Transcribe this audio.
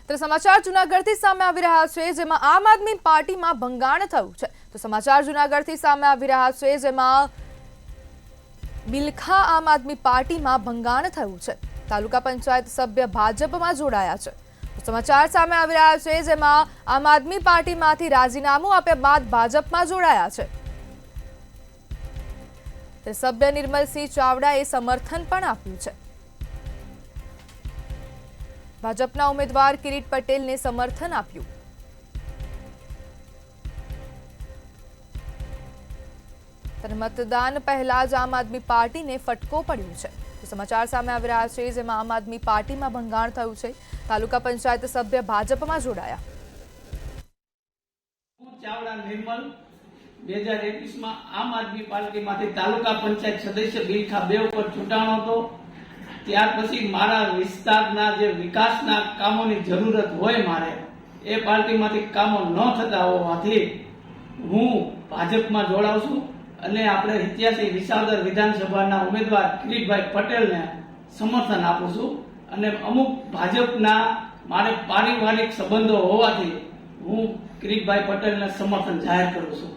તો સમાચાર જૂનાગઢથી સામે આવી રહ્યા છે, જેમાં આમ આદમી પાર્ટીમાં ભંગાણ થયું છે। તો સમાચાર જૂનાગઢથી સામે આવી રહ્યા છે, જેમાં બિલખા આમ આદમી પાર્ટીમાં ભંગાણ થયું છે। તાલુકા પંચાયત સભ્ય ભાજપમાં જોડાયા છે। સમાચાર સામે આવી રહ્યા છે, જેમાં આમ આદમી પાર્ટીમાંથી રાજીનામું આપ્યા બાદ ભાજપમાં જોડાયા છે। સભ્ય નિર્મલસિંહ ચાવડાએ સમર્થન પણ આપ્યું છે। ભાજપના ઉમેદવાર કિરીટ પટેલને સમર્થન આપ્યું। ત્યારે મતદાન પહેલા જ આમ આદમી પાર્ટીને ફટકો પડ્યો છે। સમાચાર સામે આવી રહ્યા છે, જેમાં આમ આદમી પાર્ટીમાં ભંગાણ થયું છે। તાલુકા પંચાયત સભ્ય ભાજપમાં જોડાયા। ચાવડા નિર્મલ 2021 આમ આદમી પાર્ટીમાંથી તાલુકા પંચાયત સદસ્ય બિલખા 2 ઉપર ચૂંટાણો હતો। ત્યાર પછી મારા વિસ્તારના જે વિકાસના કામોની જરૂરત હોય, મારે એ પાર્ટીમાંથી કામો ન થતા હોવાથી હું ભાજપમાં જોડાઉં છું અને આપણે 87 વિસાવદર વિધાનસભાના ઉમેદવાર કિરીટભાઈ પટેલને સમર્થન આપું છું। અને અમુક ભાજપના મારે પારિવારિક સંબંધો હોવાથી હું કિરીટભાઈ પટેલને સમર્થન જાહેર કરું છું।